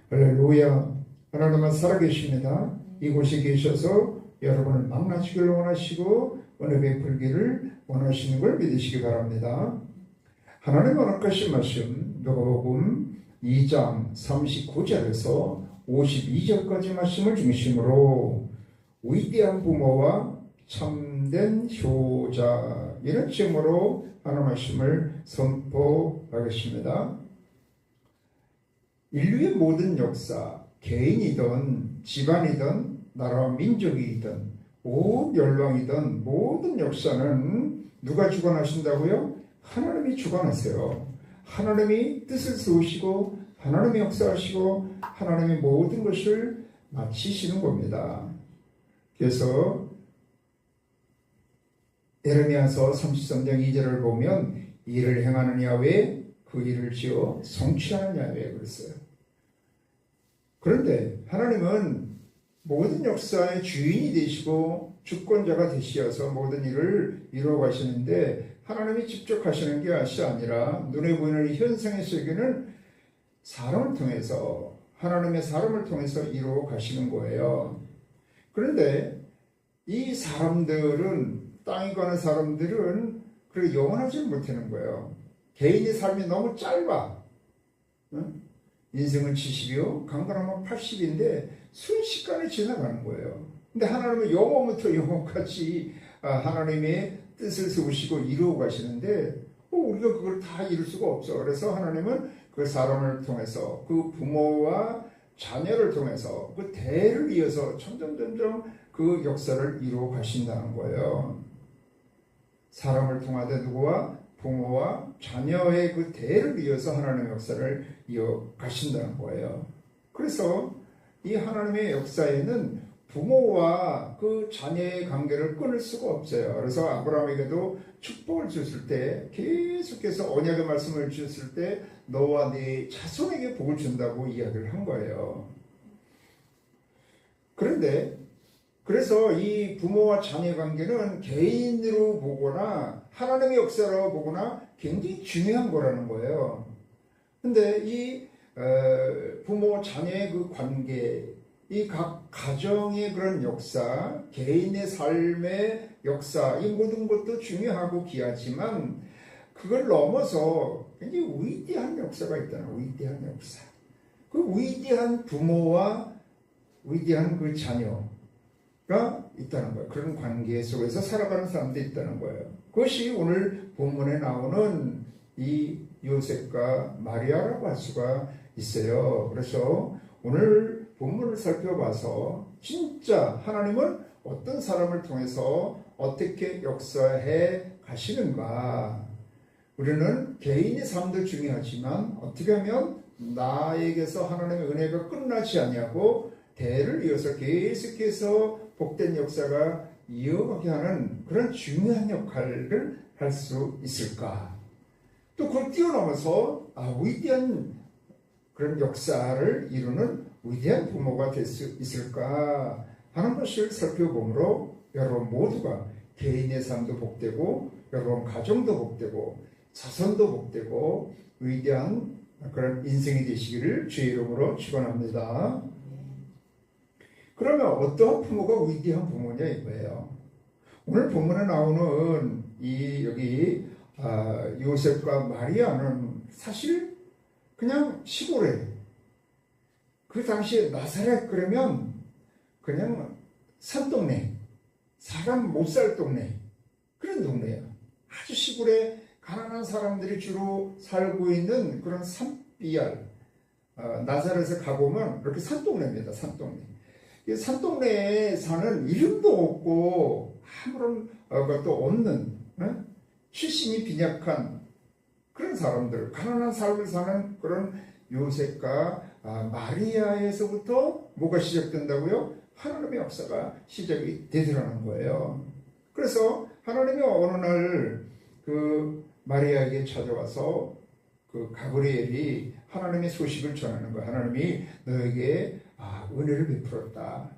할렐루야. 하나님은 살아계십니다. 이곳에 계셔서 여러분을 만나시길 원하시고 은혜 베풀기를 원하시는 걸 믿으시기 바랍니다. 하나님 허락하신 말씀 누가복음 2장 39절에서 52절까지 말씀을 중심으로 위대한 부모와 참된 효자, 이런 제목으로 하나님 말씀을 선포하겠습니다. 인류의 모든 역사, 개인이든 집안이든 나라와 민족이든 온 열방이든 모든 역사는 누가 주관하신다고요? 하나님이 주관하세요. 하나님이 뜻을 세우시고 하나님이 역사하시고 하나님이 모든 것을 마치시는 겁니다. 그래서 에레미야서 33장 2절을 보면 일을 행하는 야훼, 그 일을 지어 성취하는 야훼 그랬어요. 그런데 하나님은 모든 역사의 주인이 되시고 주권자가 되시어서 모든 일을 이루어 가시는데, 하나님이 직접 하시는 것이 아니라 눈에 보이는 현상의 세계는 사람을 통해서, 하나님의 사람을 통해서 이루어 가시는 거예요. 그런데 이 사람들은, 땅에 가는 사람들은 그렇게 영원하지 못하는 거예요. 개인의 삶이 너무 짧아. 응? 인생은 70이요, 강건하면 80인데 순식간에 지나가는 거예요. 근데 하나님은 영원부터 영원까지 하나님의 뜻을 세우시고 이루어 가시는데 우리가 그걸 다 이룰 수가 없어. 그래서 하나님은 그 사람을 통해서, 그 부모와 자녀를 통해서 그 대를 이어서 점점 그 역사를 이루어 가신다는 거예요. 사람을 통하되 누구와? 부모와 자녀의 그 대를 이어서 하나님의 역사를 이어가신다는 거예요. 그래서 이 하나님의 역사에는 부모와 그 자녀의 관계를 끊을 수가 없어요. 그래서 아브라함에게도 축복을 주실 때, 계속해서 언약의 말씀을 주셨을 때 너와 네 자손에게 복을 준다고 이야기를 한 거예요. 그래서 이 부모와 자녀 관계는 개인으로 보거나 하나님의 역사로 보거나 굉장히 중요한 거라는 거예요. 근데 이 부모 자녀의 그 관계, 이 각 가정의 그런 역사, 개인의 삶의 역사, 이 모든 것도 중요하고 귀하지만 그걸 넘어서 굉장히 위대한 역사가 있다는, 위대한 역사. 그 위대한 부모와 위대한 그 자녀가 있다는 거예요. 그런 관계 속에서 살아가는 사람들이 있다는 거예요. 그것이 오늘 본문에 나오는 이 요셉과 마리아라고 할 수가 있어요. 그래서 오늘 본문을 살펴봐서 진짜 하나님은 어떤 사람을 통해서 어떻게 역사해 가시는가. 우리는 개인의 삶도 중요하지만 어떻게 하면 나에게서 하나님의 은혜가 끝나지 않냐고 대를 이어서 계속해서 복된 역사가 이어가게 하는 그런 중요한 역할을 할 수 있을까. 또 그걸 뛰어넘어서 위대한 그런 역사를 이루는 위대한 부모가 될 수 있을까 하는 것을 살펴보므로 여러분 모두가 개인의 삶도 복되고 여러분 가정도 복되고 자손도 복되고 위대한 그런 인생이 되시기를 주의 이름으로 축원합니다. 그러면 어떠한 부모가 위대한 부모냐 이거예요. 오늘 본문에 나오는 여기 요셉과 마리아는 사실 그냥 시골에, 그 당시에 나사렛 그러면 그냥 산동네, 사람 못 살 동네, 그런 동네예요. 아주 시골에 가난한 사람들이 주로 살고 있는 그런 산비알, 나사렛에 가보면 그렇게 산동네입니다. 산동네. 산동네에 사는 이름도 없고 아무런 것도 없는 출신이 빈약한 그런 사람들, 가난한 삶을 사는 그런 요셉과 마리아에서부터 뭐가 시작된다고요? 하나님의 역사가 시작이 되더라는 거예요. 그래서 하나님이 어느 날 그 마리아에게 찾아와서 그 가브리엘이 하나님의 소식을 전하는 거예요. 하나님이 너에게 은혜를 베풀었다.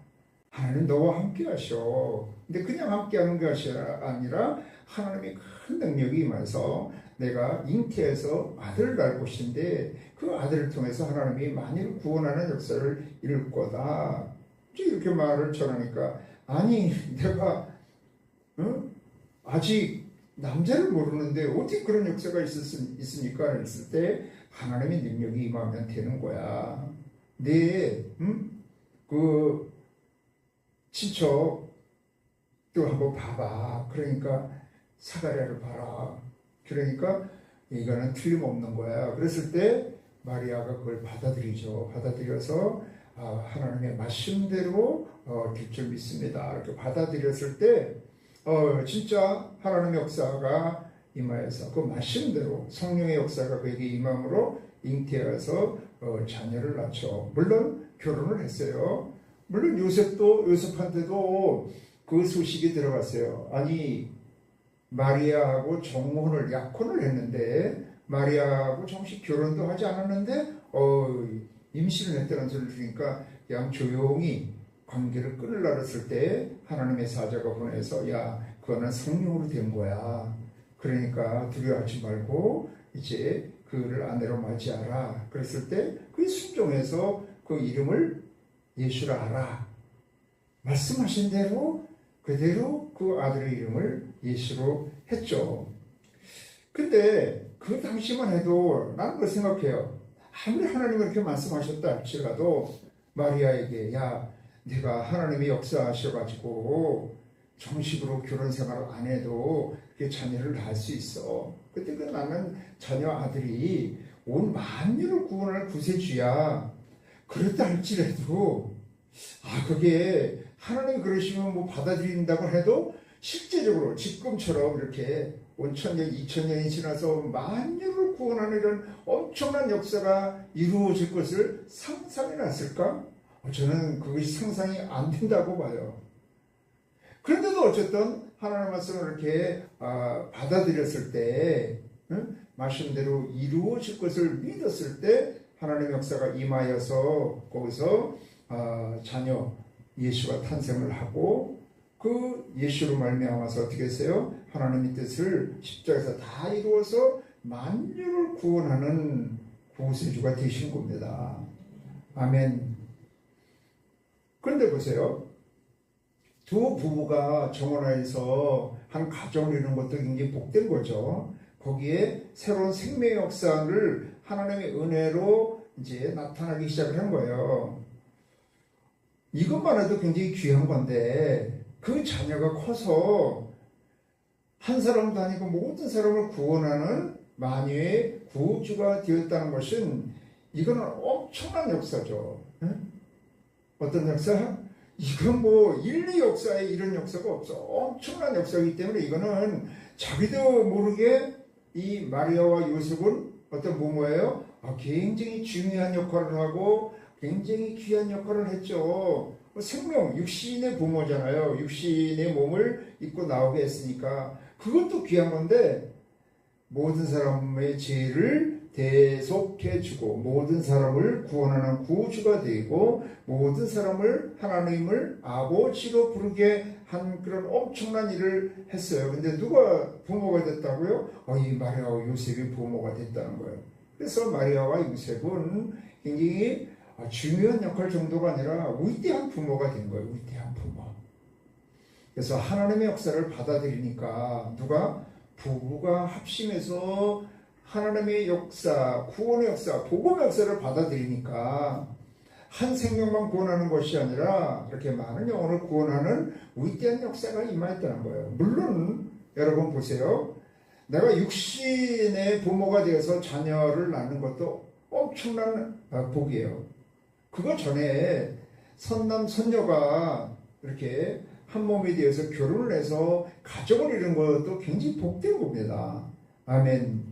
하나님 너와 함께 하셔. 근데 그냥 함께 하는 것이 아니라 하나님의 큰 능력이 임해서 내가 잉태해서 아들을 낳을 것인데 그 아들을 통해서 하나님이 만일 구원하는 역사를 이룰 거다. 이렇게 말을 전하니까 아니 내가 아직 남자를 모르는데 어떻게 그런 역사가 있습니까? 했을 때 하나님의 능력이 임하면 되는 거야. 그 친척 또 한번 봐봐. 그러니까 사가랴를 봐라. 그러니까 이거는 틀림없는 거야. 그랬을 때 마리아가 그걸 받아들이죠. 받아들여서 하나님의 말씀대로 될 줄 믿습니다. 이렇게 받아들였을 때 진짜 하나님의 역사가 임하여서 그 말씀대로 성령의 역사가 그에게 임함으로 잉태해서 자녀를 낳죠. 물론 결혼을 했어요. 물론 요셉한테도 그 소식이 들어갔어요. 아니 마리아하고 약혼을 했는데 마리아하고 정식 결혼도 하지 않았는데 임신을 했다는 소리를 들으니까 그냥 조용히 관계를 끊으려고 했을 때 하나님의 사자가 보내서 야 그거는 성령으로 된 거야. 그러니까 두려워하지 말고 이제 그를 아내로 맞이하라. 그랬을 때 그 순종해서 그 이름을 예수라 하라. 말씀하신 대로 그대로 그 아들의 이름을 예수로 했죠. 근데 그 당시만 해도 나는 그걸 생각해요. 아무리 하나님이 이렇게 말씀하셨다 할지라도 마리아에게 야 내가 하나님이 역사하셔가지고 정식으로 결혼 생활을 안 해도 자녀를 낳을 수 있어. 그때 그 나는 자녀 아들이 온 만유를 구원할 구세주야. 그렇다 할지라도 그게 하나님이 그러시면 뭐 받아들인다고 해도 실제적으로 지금처럼 이렇게 5,000년, 2,000년이 지나서 만유를 구원하는 이런 엄청난 역사가 이루어질 것을 상상해 놨을까? 저는 그것이 상상이 안 된다고 봐요. 그런데도 어쨌든 하나님의 말씀을 이렇게 받아들였을 때 말씀대로 이루어질 것을 믿었을 때 하나님의 역사가 임하여서 거기서 자녀 예수가 탄생을 하고 그 예수로 말미암아서 어떻게 했어요? 하나님의 뜻을 십자가에서 다 이루어서 만유를 구원하는 구세주가 되신 겁니다. 아멘. 그런데 보세요. 두 부부가 정원하여서 한 가정을 이루는 것도 굉장히 복된 거죠. 거기에 새로운 생명의 역사를 하나님의 은혜로 이제 나타나기 시작을 한 거예요. 이것만 해도 굉장히 귀한 건데 그 자녀가 커서 한 사람도 아니고 모든 사람을 구원하는 만유의 구주가 되었다는 것은 이거는 엄청난 역사죠. 어떤 역사? 이건 뭐 인류 역사에 이런 역사가 없어. 엄청난 역사이기 때문에 이거는 자기도 모르게 이 마리아와 요셉은 어떤 부모예요? 굉장히 중요한 역할을 하고 굉장히 귀한 역할을 했죠. 생명, 육신의 부모잖아요. 육신의 몸을 입고 나오게 했으니까 그것도 귀한 건데 모든 사람의 죄를 대속해주고 모든 사람을 구원하는 구주가 되고 모든 사람을 하나님을 아버지로 부르게 한 그런 엄청난 일을 했어요. 근데 누가 부모가 됐다고요? 이 마리아와 요셉이 부모가 됐다는 거예요. 그래서 마리아와 요셉은 굉장히 중요한 역할 정도가 아니라 위대한 부모가 된 거예요. 위대한 부모. 그래서 하나님의 역사를 받아들이니까 누가 부부가 합심해서 하나님의 역사, 구원의 역사, 복음의 역사를 받아들이니까 한 생명만 구원하는 것이 아니라 이렇게 많은 영혼을 구원하는 위대한 역사가 임하였다는 거예요. 물론 여러분 보세요. 내가 육신의 부모가 되어서 자녀를 낳는 것도 엄청난 복이에요. 그거 전에 선남 선녀가 이렇게 한 몸이 되어서 결혼을 해서 가족을 이룬 것도 굉장히 복된 겁니다. 아멘.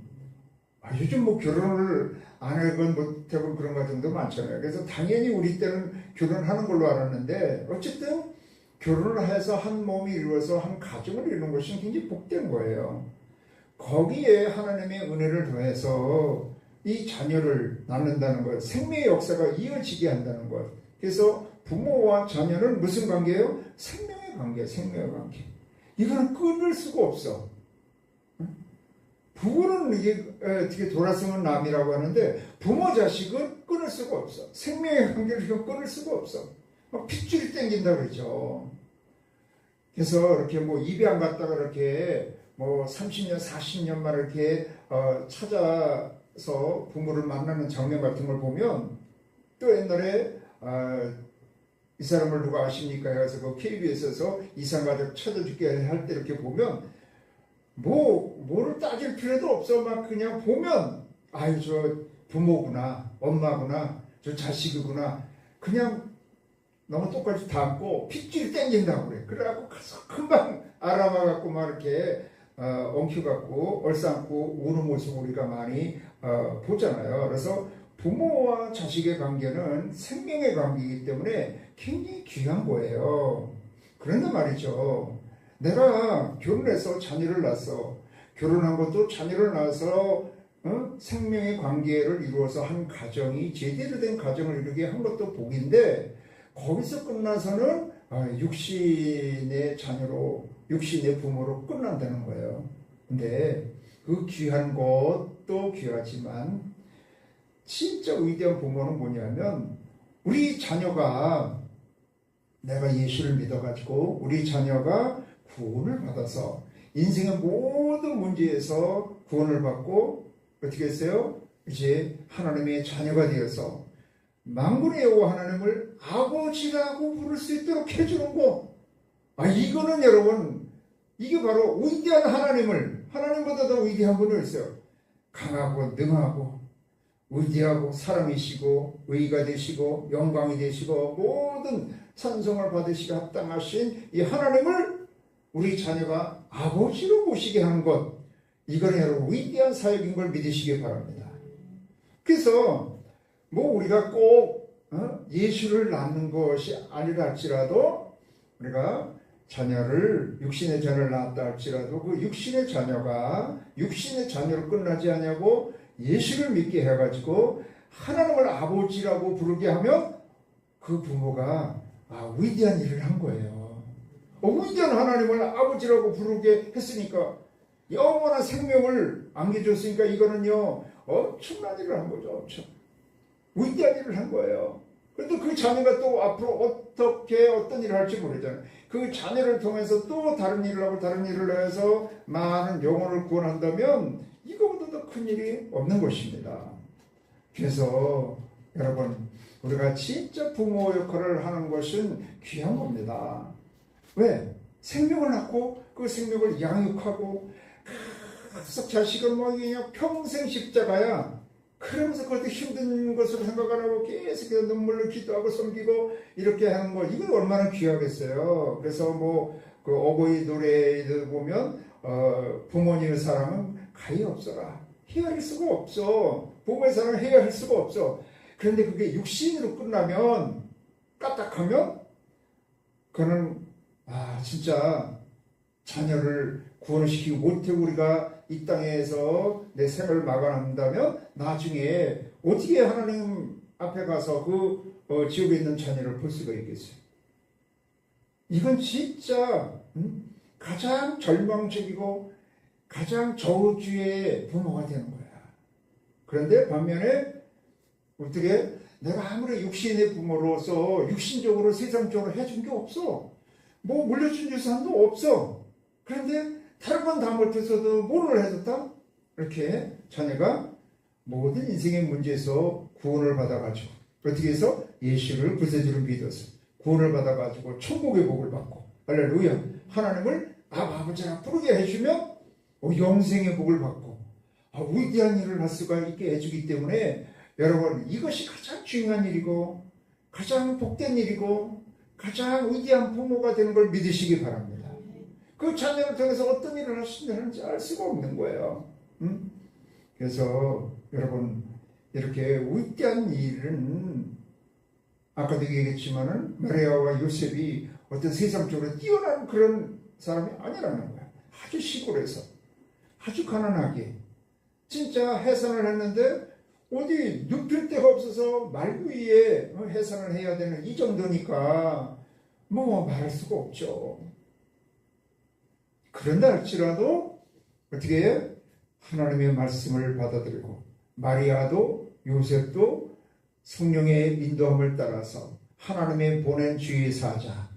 요즘 뭐 결혼을 안 하건 못하건 그런 가정도 많잖아요. 그래서 당연히 우리 때는 결혼하는 걸로 알았는데 어쨌든 결혼을 해서 한 몸이 이루어서 한 가정을 이루는 것이 굉장히 복된 거예요. 거기에 하나님의 은혜를 더해서 이 자녀를 낳는다는 것, 생명의 역사가 이어지게 한다는 것. 그래서 부모와 자녀는 무슨 관계예요? 생명의 관계, 생명의 관계. 이거는 끊을 수가 없어. 부부는 이게 어떻게 돌아서면 남이라고 하는데 부모 자식은 끊을 수가 없어. 생명의 관계를 끊을 수가 없어. 막 핏줄이 땡긴다 그러죠. 그래서 이렇게 뭐 입양 갔다가 이렇게 뭐 30년, 40년만 이렇게 찾아서 부모를 만나는 장면 같은 걸 보면 또 옛날에 이 사람을 누가 아십니까? 해서 그 KBS에서 이상가족 찾아줄게 할 때 이렇게 보면 뭐를 따질 필요도 없어. 막 그냥 보면 아유 저 부모구나, 엄마구나, 저 자식이구나. 그냥 너무 똑같이 닮고 핏줄이 땡긴다고 그래. 그래갖고 가서 금방 알아봐갖고 막 이렇게 엉켜갖고 얼싸안고 우는 모습 우리가 많이 보잖아요. 그래서 부모와 자식의 관계는 생명의 관계이기 때문에 굉장히 귀한 거예요. 그런데 말이죠. 내가 결혼해서 자녀를 낳았어. 결혼한 것도 자녀를 낳아서 생명의 관계를 이루어서 한 가정이 제대로 된 가정을 이루게 한 것도 복인데 거기서 끝나서는 육신의 자녀로 육신의 부모로 끝난다는 거예요. 근데 그 귀한 것도 귀하지만 진짜 위대한 부모는 뭐냐면 우리 자녀가 내가 예수를 믿어가지고 우리 자녀가 구원을 받아서 인생의 모든 문제에서 구원을 받고 어떻게 했어요? 이제 하나님의 자녀가 되어서 만군의 여호와 하나님을 아버지라고 부를 수 있도록 해주는 거. 이거는 여러분 이게 바로 위대한 하나님보다 더 위대한 분이 있어요. 강하고 능하고 위대하고 사랑이시고 의가 되시고 영광이 되시고 모든 찬송을 받으시기 합당하신 이 하나님을 우리 자녀가 아버지로 모시게 하는 것, 이거는 여러분 위대한 사역인 걸 믿으시기 바랍니다. 그래서 뭐 우리가 꼭 예수를 낳는 것이 아니라 할지라도 우리가 육신의 자녀를 낳았다 할지라도 그 육신의 자녀가 육신의 자녀로 끝나지 않냐고 예수를 믿게 해가지고 하나님을 아버지라고 부르게 하면 그 부모가 위대한 일을 한 거예요. 위대한 하나님을 아버지라고 부르게 했으니까 영원한 생명을 안겨줬으니까 이거는요 엄청난 일을 한 거죠. 엄청 위대한 일을 한 거예요. 그런데 그 자녀가 또 앞으로 어떤 일을 할지 모르잖아요. 그 자녀를 통해서 또 다른 일을 하고 다른 일을 해서 많은 영혼을 구원한다면 이거보다 더 큰 일이 없는 것입니다. 그래서 여러분 우리가 진짜 부모 역할을 하는 것은 귀한 겁니다. 왜? 생명을 낳고 그 생명을 양육하고 계속 자식을 뭐 그냥 평생 십자가야. 그러면서 그것도 힘든 것으로 생각 안 하고 계속 눈물로 기도하고 섬기고 이렇게 하는 거 이거 얼마나 귀하겠어요. 그래서 뭐 그 어버이 노래에 보면 부모님의 사랑은 가히 없어라. 헤아릴 수가 없어. 부모의 사랑을 헤아릴 수가 없어. 그런데 그게 육신으로 끝나면 까딱하면 그는 진짜 자녀를 구원을 시키고 못하고 우리가 이 땅에서 내 생을 마감한다면 나중에 어떻게 하나님 앞에 가서 그 지옥에 있는 자녀를 볼 수가 있겠어요? 이건 진짜 가장 절망적이고 가장 저주의 부모가 되는 거야. 그런데 반면에 어떻게 내가 아무리 육신의 부모로서 육신적으로 세상적으로 해준 게 없어. 뭐 물려준 유산도 없어. 그런데 다른 건 다 못해서도 뭐를 해줬다? 이렇게 자녀가 모든 인생의 문제에서 구원을 받아가지고 어떻게 해서 예수를 구세주를 믿어서 구원을 받아가지고 천국의 복을 받고 할렐루야 하나님을 아버지라 부르게 해주면 영생의 복을 받고 위대한 일을 할 수가 있게 해주기 때문에 여러분 이것이 가장 중요한 일이고 가장 복된 일이고 가장 위대한 부모가 되는 걸 믿으시기 바랍니다. 그 자녀를 통해서 어떤 일을 할 수 있는지 알 수가 없는 거예요. 그래서 여러분 이렇게 위대한 일은 아까도 얘기했지만은 마리아와 요셉이 어떤 세상적으로 뛰어난 그런 사람이 아니라는 거야. 아주 시골에서 아주 가난하게 진짜 해산을 했는데 어디 눕힐 데가 없어서 말 위에 해산을 해야 되는 이 정도니까 뭐 말할 수가 없죠. 그런다 할지라도 어떻게 하나님의 말씀을 받아들이고 마리아도 요셉도 성령의 인도함을 따라서 하나님의 보낸 주의 사자,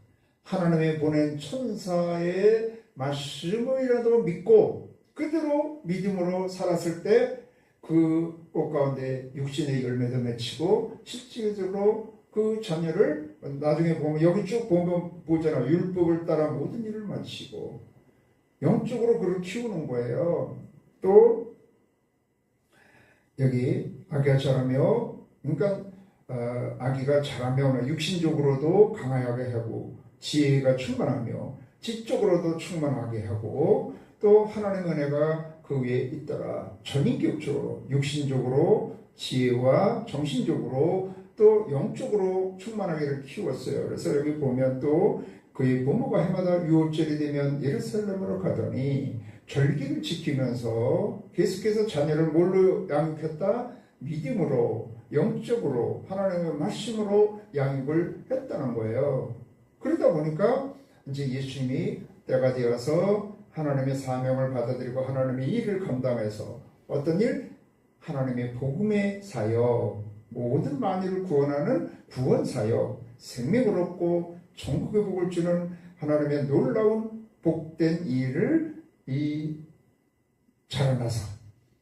하나님의 보낸 천사의 말씀이라도 믿고 그대로 믿음으로 살았을 때 그 꽃 가운데 육신의 열매도 맺히고 실질적으로 그 자녀를 나중에 보면 여기 쭉 보면 보잖아요. 율법을 따라 모든 일을 마치고 영적으로 그를 키우는 거예요. 또 여기 아기가 자라며 그러니까 아기가 자라며 육신적으로도 강하게 하고 지혜가 충만하며 지적으로도 충만하게 하고 또 하나님의 은혜가 그 위에 있더라. 전인격적으로 육신적으로 지혜와 정신적으로 또 영적으로 충만하게를 키웠어요. 그래서 여기 보면 또 그의 부모가 해마다 유월절이 되면 예루살렘으로 가더니 절기를 지키면서 계속해서 자녀를 뭘로 양육했다? 믿음으로 영적으로 하나님의 말씀으로 양육을 했다는 거예요. 그러다 보니까 이제 예수님이 때가 되어서 하나님의 사명을 받아들이고 하나님의 일을 감당해서 어떤 일? 하나님의 복음의 사역, 모든 만유를 구원하는 구원 사역, 생명을 얻고 천국의 복을 주는 하나님의 놀라운 복된 일을 자라나서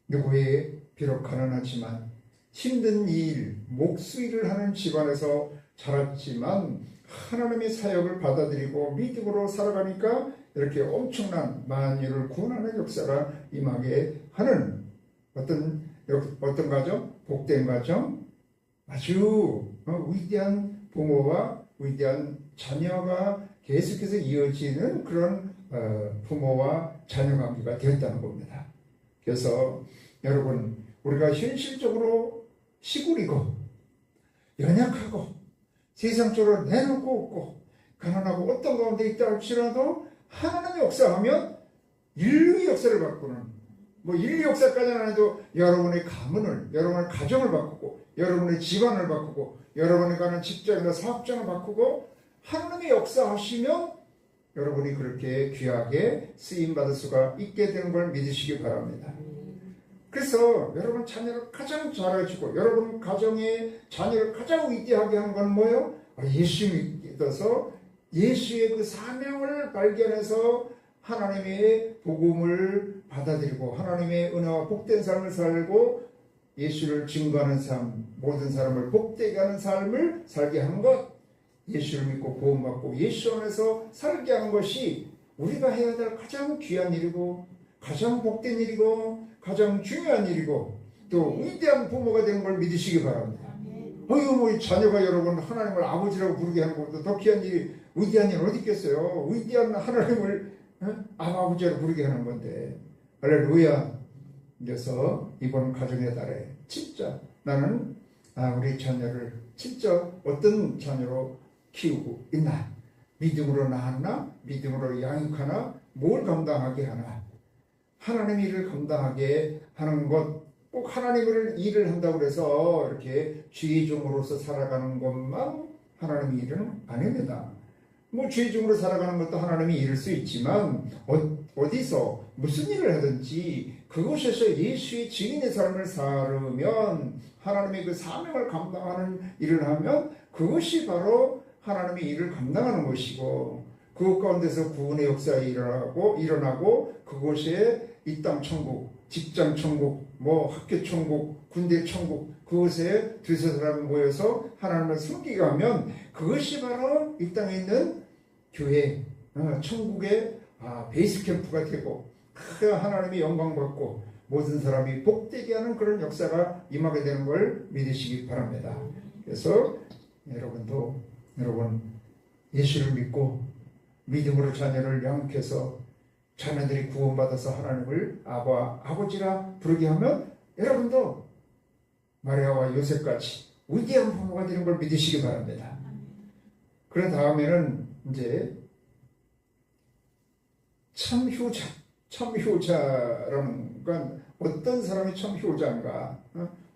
누구의 비록 가난하지만 힘든 일, 목수일을 하는 집안에서 자랐지만 하나님의 사역을 받아들이고 믿음으로 살아가니까 이렇게 엄청난 만유를 구원하는 역사가 임하게 하는 어떤 가정? 복된 가정? 아주 위대한 부모와 위대한 자녀가 계속해서 이어지는 그런 부모와 자녀 관계가 되었다는 겁니다. 그래서 여러분 우리가 현실적으로 시골이고 연약하고 세상적으로 내놓고 없고 가난하고 어떤 가운데 있다 할지라도 하나님의 역사하면 인류의 역사를 바꾸는 인류 역사까지는 안 해도 여러분의 가문을 여러분의 가정을 바꾸고 여러분의 집안을 바꾸고 여러분이 가는 직장이나 사업장을 바꾸고 하나님의 역사하시면 여러분이 그렇게 귀하게 쓰임받을 수가 있게 되는 걸 믿으시기 바랍니다. 그래서 여러분 자녀를 가장 잘해주고 여러분 가정의 자녀를 가장 위대하게 하는 건 뭐예요? 예수님이 믿어서 예수의 그 사명을 발견해서 하나님의 복음을 받아들이고 하나님의 은혜와 복된 삶을 살고 예수를 증거하는 삶, 모든 사람을 복되게 하는 삶을 살게 하는 것, 예수를 믿고 구원받고 예수 안에서 살게 하는 것이 우리가 해야 될 가장 귀한 일이고 가장 복된 일이고 가장 중요한 일이고 또 위대한 부모가 되는 걸 믿으시기 바랍니다. 자녀가 여러분 하나님을 아버지라고 부르게 하는 것보다 더 귀한 일이 위대한 일 어디 있겠어요? 위대한 하나님을 아버지라고 부르게 하는 건데 할렐루야. 그래서 이번 가정의 달에 진짜 나는 우리 자녀를 진짜 어떤 자녀로 키우고 있나? 믿음으로 낳았나? 믿음으로 양육하나? 뭘 감당하게 하나? 하나님의 일을 감당하게 하는 것, 꼭 하나님의 일을 한다고 해서 이렇게 죄종으로서 살아가는 것만 하나님의 일은 아닙니다. 죄종으로 살아가는 것도 하나님의 일일 수 있지만 어디서 무슨 일을 하든지 그곳에서 예수의 증인의 삶을 살으면 하나님의 그 사명을 감당하는 일을 하면 그것이 바로 하나님의 일을 감당하는 것이고 그것 가운데서 구원의 역사가 일어나고 그곳에 이 땅 천국, 직장 천국, 학교 천국, 군대 천국 그곳에 두세 사람이 모여서 하나님을 섬기게 하면 그것이 바로 이 땅에 있는 교회, 천국의 베이스 캠프가 되고 하나님의 영광 받고 모든 사람이 복되게 하는 그런 역사가 임하게 되는 걸 믿으시기 바랍니다. 그래서 여러분 예수를 믿고 믿음으로 자녀를 양육해서 자녀들이 구원받아서 하나님을 아버지라 부르게 하면 여러분도 마리아와 요셉같이 위대한 부모가 되는 걸 믿으시기 바랍니다. 그런 다음에는 이제 참효자라는 건 어떤 사람이 참효자인가?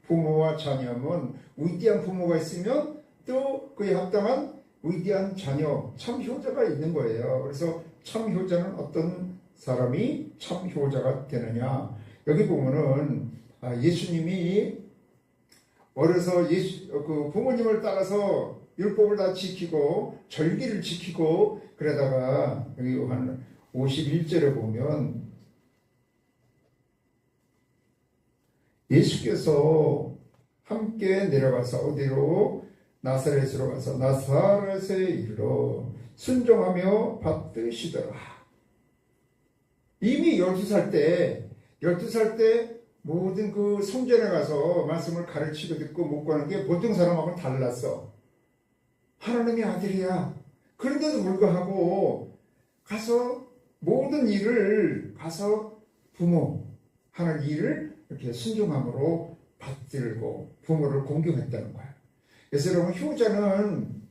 부모와 자녀면 위대한 부모가 있으면 또 그에 합당한 위대한 자녀, 참효자가 있는 거예요. 그래서 참효자는 어떤 사람이 참효자가 되느냐? 여기 보면은 예수님이 어려서 그 부모님을 따라서 율법을 다 지키고 절기를 지키고 그러다가 여기 한 51절에 보면 예수께서 함께 내려가서 어디로? 나사렛으로 가서 나사렛에 이르러 순종하며 받드시더라. 이미 12살 때 모든 그 성전에 가서 말씀을 가르치고 듣고 묵고하는 게 보통 사람하고는 달랐어. 하나님의 아들이야. 그런데도 불구하고 가서 모든 일을 가서 부모 하는 일을 이렇게 순종함으로 받들고 부모를 공경했다는 거야. 그래서 여러분, 효자는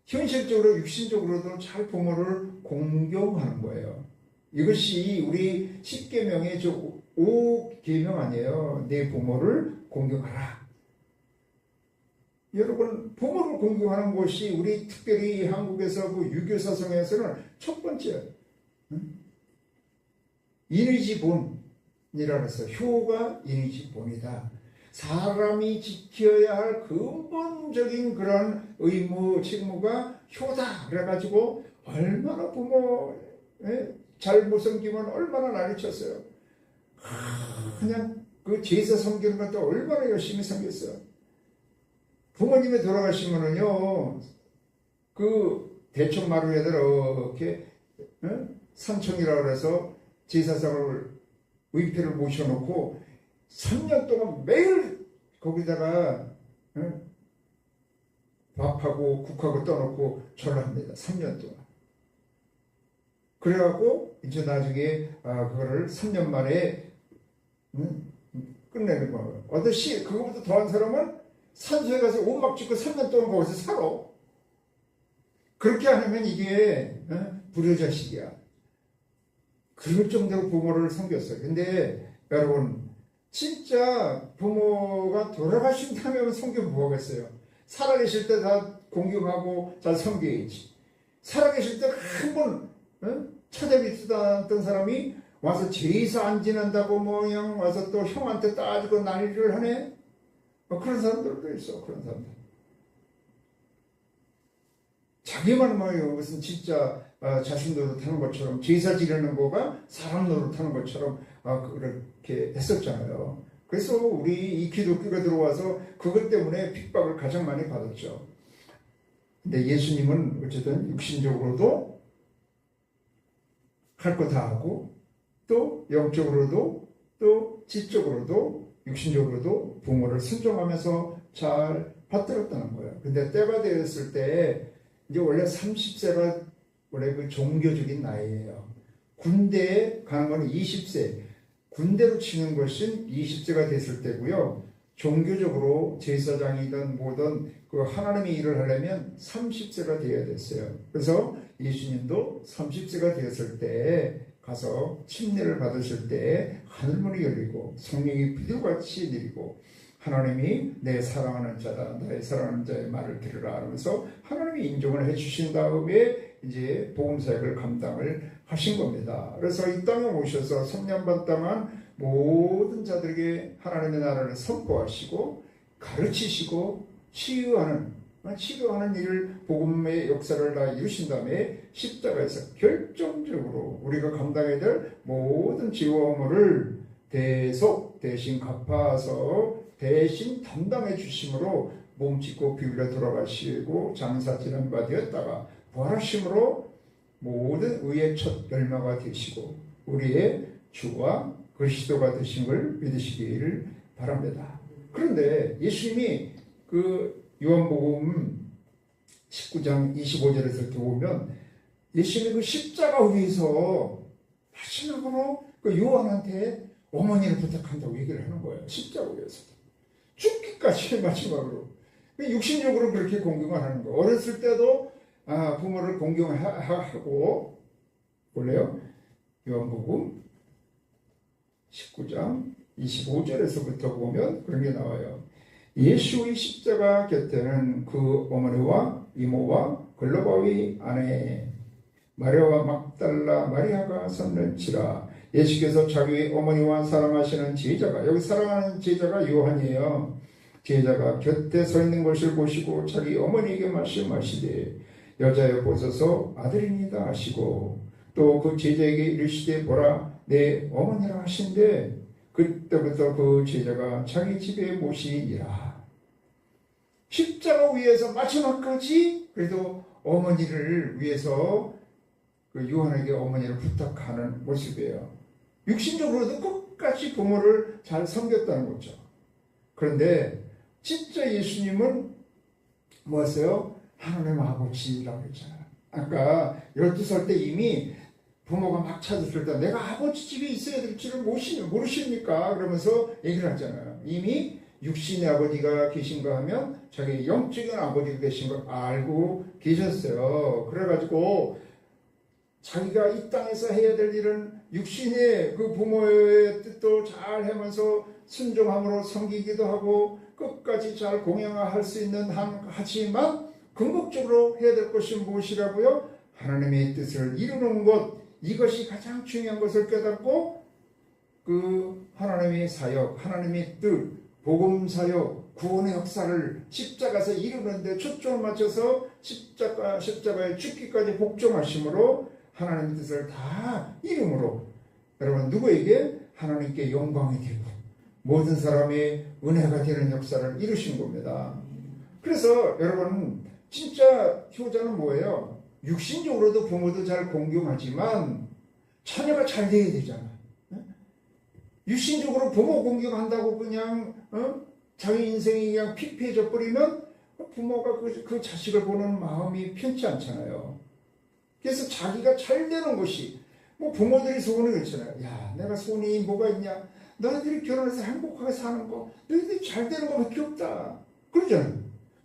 현실적으로 육신적으로도 잘 부모를 공경하는 거예요. 이것이 우리 10계명의 저 5계명 아니에요. 내 부모를 공경하라. 여러분, 부모를 공경하는 것이 우리 특별히 한국에서 그 유교 사상에서는 첫 번째 인의지 본이라 해서 효가 인의지 본이다. 사람이 지켜야 할 근본적인 그런 의무, 책무가 효다. 그래가지고 얼마나 부모 잘못 섬기면 얼마나 난리쳤어요. 그냥 그 제사 섬기는 것도 얼마나 열심히 섬겼어요. 부모님이 돌아가시면은요, 그 대청마루에다 이렇게 산청이라고 그래서 제사상을 의패를 모셔놓고 3년 동안 매일 거기다가 밥하고 국하고 떠놓고 절을 합니다. 3년 동안. 그래갖고 이제 나중에 그거를 3년 만에 끝내는 거예요. 어떠시 그거보다 더한 사람은 산소에 가서 오막 짓고 3년 동안 거기서 살아. 그렇게 안 하면 이게 불효자식이야. 그럴 정도로 부모를 섬겼어요. 근데 여러분, 진짜 부모가 돌아가신다면 섬기면 뭐하겠어요? 살아계실 때 다 공경하고 잘 섬겨야지. 살아계실 때 한 번 찾아뵙지도 않았던 사람이 와서 제사 안 지낸다고 그냥 와서 또 형한테 따지고 난리를 하네? 그런 사람들도 있어. 그런 사람들. 자기만 무슨 진짜 자신 노릇하는 것처럼 제사 지내는 거가 사람 노릇하는 것처럼 그렇게 했었잖아요. 그래서 우리 이 기독교가 들어와서 그것 때문에 핍박을 가장 많이 받았죠. 근데 예수님은 어쨌든 육신적으로도 할 거 다 하고 또 영적으로도 또 지적으로도 육신적으로도 부모를 순종하면서 잘 받들었다는 거예요. 근데 때가 되었을 때 이제 원래 30세가 원래 그 종교적인 나이예요. 군대에 가는 건 20세. 군대로 치는 것은 20세가 됐을 때고요. 종교적으로 제사장이든 뭐든 그 하나님의 일을 하려면 30세가 되어야 됐어요. 그래서 예수님도 30세가 되었을 때 가서 침례를 받으실 때 하늘문이 열리고 성령이 비둘같이 내리고 하나님이 내 사랑하는 자다, 나의 사랑하는 자의 말을 들으라 하면서 하나님이 인정을 해주신 다음에 이제 복음사역을 감당을 하신 겁니다. 그래서 이 땅에 오셔서 3년 반 동안 모든 자들에게 하나님의 나라를 선포하시고 가르치시고 치유하는 일을 복음의 역사를 다 이루신 다음에 십자가에서 결정적으로 우리가 감당해야 될 모든 죄와 허물을 대신 갚아서 대신 담당해 주심으로 몸짓고 비울려 돌아가시고 장사 지난 바 되었다가 부활하심으로 모든 의의 첫 열매가 되시고 우리의 주와 그리스도가 되신 걸 믿으시기를 바랍니다. 그런데 예수님이 그 요한복음 19장 25절에서 이렇게 보면 예수님이 그 십자가 위에서 마지막으로 그 요한한테 어머니를 부탁한다고 얘기를 하는 거예요. 십자가 위에서 죽기까지 마지막으로 육신적으로 그렇게 공경을 하는 거예요. 어렸을 때도 부모를 공경하고 볼래요? 요한복음 19장 25절에서부터 보면 그런 게 나와요. 예수의 십자가 곁에는 그 어머니와 이모와 글로바의 아내 마리아와 막달라 마리아가 섰는지라. 예수께서 자기 어머니와 사랑하시는 제자가, 여기 사랑하는 제자가 요한이에요. 제자가 곁에 서 있는 것을 보시고 자기 어머니에게 말씀하시되 여자여 보소서 아들이니다 하시고 또 그 제자에게 이르시되 보라 내 어머니라 하신대 그때부터 그 제자가 자기 집에 모시니라. 십자가 위에서 마지막까지 그래도 어머니를 위해서 그 요한에게 어머니를 부탁하는 모습이에요. 육신적으로도 끝까지 부모를 잘 섬겼다는 거죠. 그런데 진짜 예수님은 뭐였어요? 하나님 아버지라고 했잖아요. 아까 12살 때 이미 부모가 막 찾았을 때 내가 아버지 집에 있어야 될지를 모르십니까? 그러면서 얘기를 하잖아요. 이미 육신의 아버지가 계신가 하면 자기 영적인 아버지가 계신 걸 알고 계셨어요. 그래가지고 자기가 이 땅에서 해야 될 일은 육신의 그 부모의 뜻도 잘 하면서 순종함으로 섬기기도 하고 끝까지 잘 공양할 수 있는 하지만 궁극적으로 해야 될 것이 무엇이라고요? 하나님의 뜻을 이루는 것, 이것이 가장 중요한 것을 깨닫고 그 하나님의 사역, 하나님의 뜻, 복음 사역, 구원의 역사를 십자가에서 이루는데 초점을 맞춰서 십자가에 죽기까지 복종하심으로 하나님의 뜻을 다 이름으로 여러분 누구에게? 하나님께 영광이 되고 모든 사람의 은혜가 되는 역사를 이루신 겁니다. 그래서 여러분 진짜 효자는 뭐예요? 육신적으로도 부모도 잘 공경하지만 자녀가 잘 돼야 되잖아. 육신적으로 부모 공경한다고 그냥 자기 인생이 그냥 피폐해져 버리면 부모가 그 자식을 보는 마음이 편치 않잖아요. 그래서 자기가 잘 되는 것이 뭐 부모들이 소원을 했잖아요. 야, 내가 소원이 뭐가 있냐? 너희들이 결혼해서 행복하게 사는 거, 너희들이 잘 되는 거밖에 없다. 그러잖아요.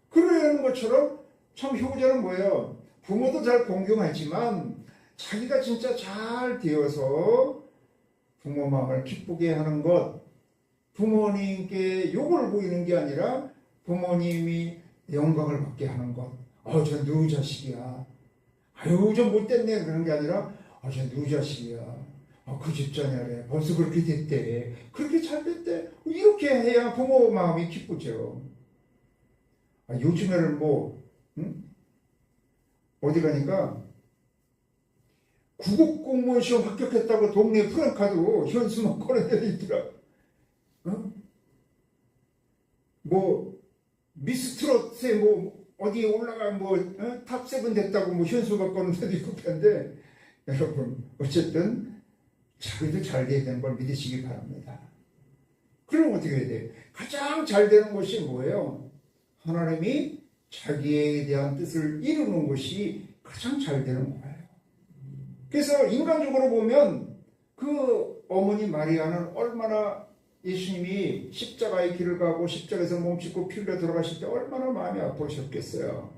그러는 것처럼 참 효자는 뭐예요? 부모도 잘 공경하지만 자기가 진짜 잘 되어서 부모 마음을 기쁘게 하는 것, 부모님께 욕을 보이는 게 아니라 부모님이 영광을 받게 하는 것. 저 누구 자식이야. 아유, 좀 못됐네. 그런 게 아니라, 저 누구 자식이야. 그 집자녀래. 벌써 그렇게 됐대. 그렇게 잘 됐대. 이렇게 해야 부모 마음이 기쁘죠. 요즘에는 어디 가니까 국어공무원 시험 합격했다고 동네 프랭카드 현수막 꺼내야 있더라. 미스트롯에 어디에 올라가 탑7 됐다고 현수막 꺼는 데도 있고 그런데 여러분 어쨌든 자기도 잘 돼야 되는 걸 믿으시기 바랍니다. 그럼 어떻게 해야 돼요? 가장 잘 되는 것이 뭐예요? 하나님이 자기에 대한 뜻을 이루는 것이 가장 잘 되는 거예요. 그래서 인간적으로 보면 그 어머니 마리아는 얼마나 예수님이 십자가의 길을 가고 십자가에서 몸짓고 피 흘려 돌아가실 때 얼마나 마음이 아프셨겠어요.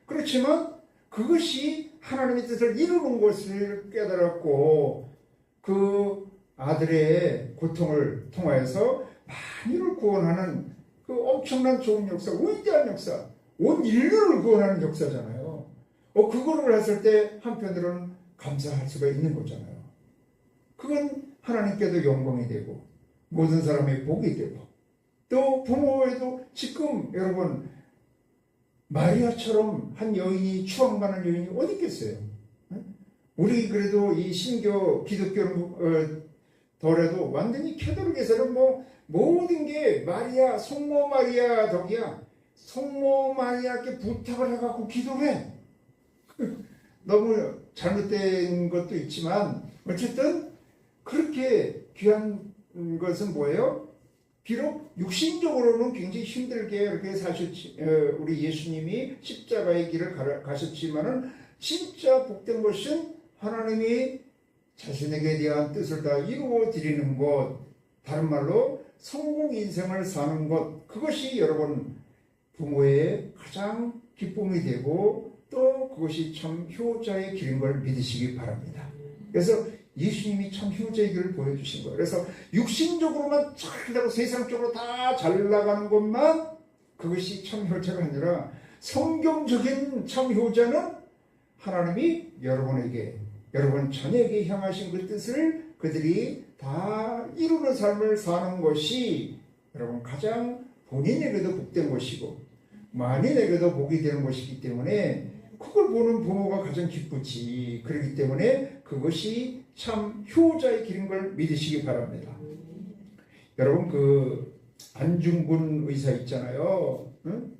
그렇지만 그것이 하나님의 뜻을 이루는 것을 깨달았고 그 아들의 고통을 통하여서 만유를 구원하는 그 엄청난 좋은 역사, 위대한 역사, 온 인류를 구원하는 역사잖아요. 그거를 했을 때 한편으로는 감사할 수가 있는 거잖아요. 그건 하나님께도 영광이 되고 모든 사람의 복이 되고 또 부모에도 지금 여러분 마리아처럼 한 여인이 추앙받는 여인이 어디 있겠어요? 우리 그래도 이 신교 기독교는 더라도 완전히 캐톨릭에서는 모든 게 마리아, 성모 마리아 덕이야. 성모 마리아께 부탁을 해갖고 기도를 해. 너무 잘못된 것도 있지만 어쨌든 그렇게 귀한 것은 뭐예요? 비록 육신적으로는 굉장히 힘들게 이렇게 사셨지, 우리 예수님이 십자가의 길을 가셨지만은 진짜 복된 것은 하나님이 자신에게 대한 뜻을 다 이루어 드리는 것, 다른 말로 성공 인생을 사는 것, 그것이 여러분 부모의 가장 기쁨이 되고 또 그것이 참 효자의 길인 걸 믿으시기 바랍니다. 그래서 예수님이 참 효자의 길을 보여주신 거예요. 그래서 육신적으로만 잘 되고 세상적으로 다 잘 나가는 것만 그것이 참 효자가 아니라 성경적인 참 효자는 하나님이 여러분에게, 여러분 자녀에게 향하신 그 뜻을 그들이 다 이루는 삶을 사는 것이 여러분 가장 본인에게도 복된 것이고 만인에게도 복이 되는 것이기 때문에 그걸 보는 부모가 가장 기쁘지. 그렇기 때문에 그것이 참 효자의 길인 걸 믿으시기 바랍니다. 여러분 그 안중근 의사 있잖아요. 응?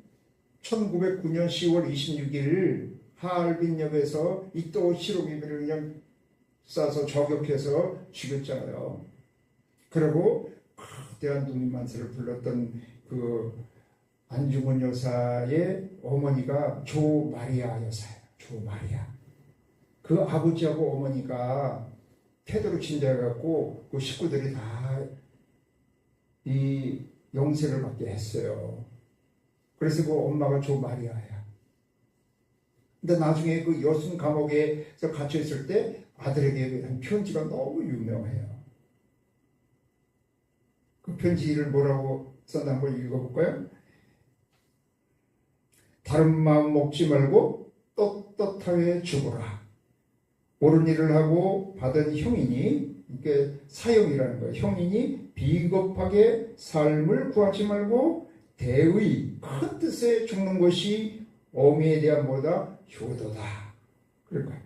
1909년 10월 26일 하얼빈역에서 이또 시로기비를 그냥 쏴서 저격해서 죽였잖아요. 그리고 거대한 독립만세를 불렀던 그 안중근 여사의 어머니가 조마리아 여사예요. 조마리아. 그 아버지하고 어머니가 태도로 친절해갖고 그 식구들이 다 이 영세를 받게 했어요. 그래서 그 엄마가 조마리아야. 근데 나중에 그 여순 감옥에서 갇혀 있을 때 아들에게 한 편지가 너무 유명해요. 그 편지를 뭐라고 썼나 한번 읽어볼까요? 다른 마음 먹지 말고 떳떳하게 죽어라. 옳은 일을 하고 받은 형이니, 이게 사형이라는 거예요. 형이니 비겁하게 삶을 구하지 말고 대의 큰 뜻에 죽는 것이 어미에 대한 보다 효도다. 그러니까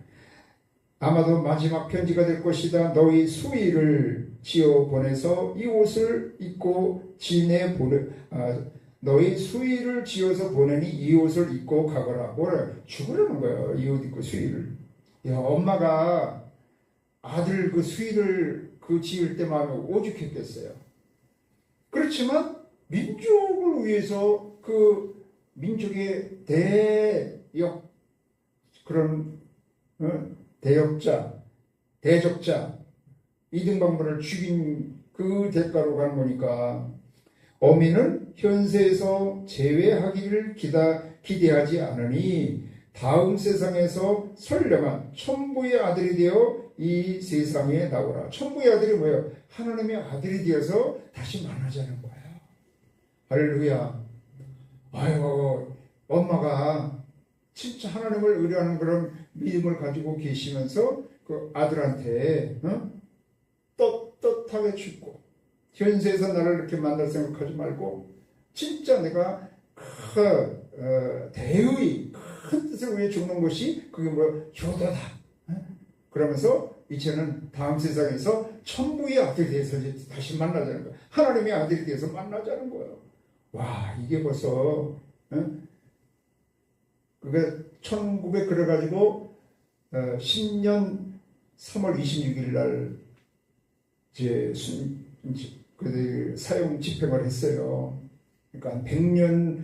아마도 마지막 편지가 될 것이다. 너희 수의를 지어 보내서 이 옷을 입고 너희 수의를 지어서 보내니 이 옷을 입고 가거라. 뭐래? 죽으라는 거예요. 이 옷 입고 수의를. 야, 엄마가 아들 그 수의를 그 지을 때 마음에 오죽했겠어요. 그렇지만 민족을 위해서 그 민족의 그런 대역자, 대적자 이등병들을 죽인 그 대가로 간 거니까 어미는 현세에서 제외하기를 기대하지 않으니 다음 세상에서 선량한 천부의 아들이 되어 이 세상에 나오라. 천부의 아들이 뭐예요? 하나님의 아들이 되어서 다시 만나자는 거예요. 할렐루야. 아이고, 엄마가 진짜 하나님을 의뢰하는 그런 믿음을 가지고 계시면서 그 아들한테 떳떳하게 죽고 현세에서 나를 이렇게 만날 생각하지 말고 진짜 내가 대의 큰 뜻을 위해 죽는 것이 그게 뭐 효도다. 그러면서 이제는 다음 세상에서 천부의 아들이 돼서 다시 만나자는 거예요. 하나님의 아들이 돼서 만나자는 거예요. 와, 이게 벌써 그게 1900 그래가지고 10년 3월 26일 날 이제 그들 사형 집행을 했어요. 그러니까 100년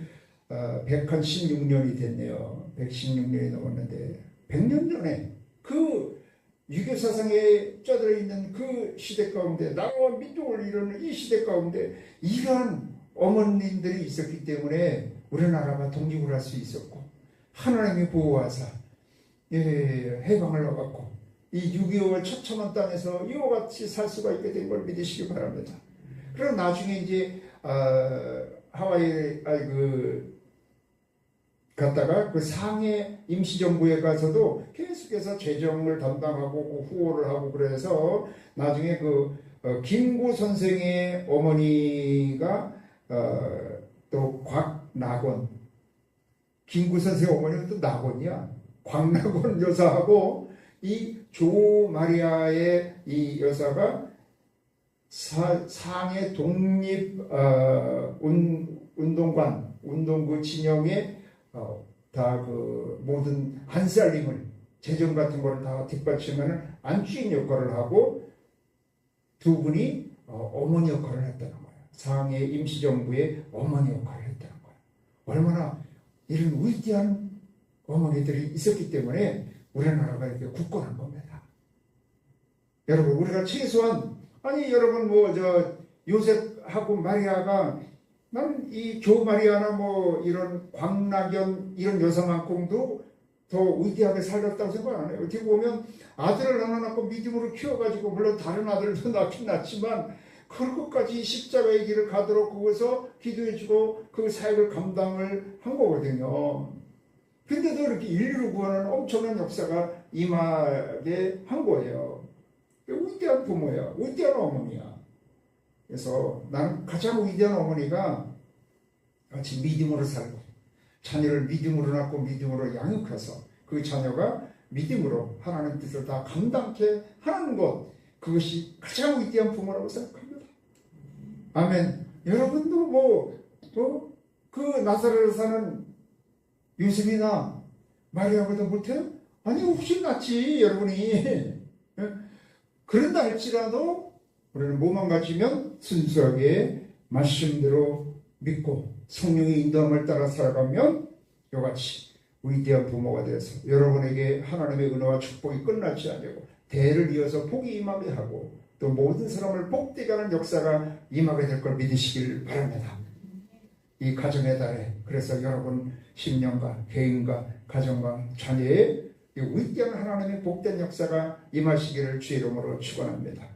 116년이 됐네요. 116년이 넘었는데 100년 전에 그 유교 사상에 쪄들어 있는 그 시대 가운데 나라와 민족을 이루는 이 시대 가운데 이러한 어머님들이 있었기 때문에 우리나라가 독립을 할 수 있었고 하나님이 보호하사 해방을 얻었고 이 6.25의 처참한 땅에서 이와 같이 살 수가 있게 된 걸 믿으시기 바랍니다. 그럼 나중에 이제 하와이 갔다가 그 상해 임시정부에 가서도 계속해서 재정을 담당하고 후원을 하고 그래서 나중에 김구 선생의 어머니가 또 곽낙원, 김구 선생 어머니는 또 낙원이야. 곽낙원 여사하고 이 조마리아의 이 여사가 상해 독립 운동 그 진영에 다 그 모든 한살림을 재정 같은 걸 다 뒷받침하는 안주인 역할을 하고 두 분이 어머니 역할을 했다는 거예요. 상해 임시정부의 어머니 역할을 했다는 거예요. 얼마나 이런 위대한 어머니들이 있었기 때문에 우리나라가 이렇게 굳건한 겁니다. 여러분 우리가 최소한 여러분 요셉하고 마리아가 나는 이 조마리아나 이런 광락연 이런 여성만큼도 더 위대하게 살렸다고 생각 안 해요. 어떻게 보면 아들을 하나 낳고 믿음으로 키워가지고 물론 다른 아들도 낳긴 낳지만 그것까지 십자가의 길을 가도록 거기서 기도해주고 그 사역을 감당을 한 거거든요. 근데도 이렇게 인류를 구하는 엄청난 역사가 임하게 한 거예요. 위대한 부모야. 위대한 어머니야. 그래서 나는 가장 위대한 어머니가 같이 믿음으로 살고 자녀를 믿음으로 낳고 믿음으로 양육해서 그 자녀가 믿음으로 하나님 뜻을 다 감당케 하는 것, 그것이 가장 위대한 부모라고 생각합니다. 아멘. 여러분도 그 나사렛에 사는 요셉이나 마리아보다 못해요? 아니 훨씬 낫지 여러분이. 그런다 할지라도 우리는 뭐만 가지면 순수하게 말씀대로 믿고 성령의 인도함을 따라 살아가면 이같이 위대한 부모가 되어서 여러분에게 하나님의 은혜와 축복이 끝나지 않고 대를 이어서 복이 임하게 하고 또 모든 사람을 복되게 하는 역사가 임하게 될 걸 믿으시길 바랍니다. 이 가정의 달에 그래서 여러분 신령과 개인과 가정과 자녀의 이 위대한 하나님의 복된 역사가 임하시기를 주의 이름으로 축원합니다.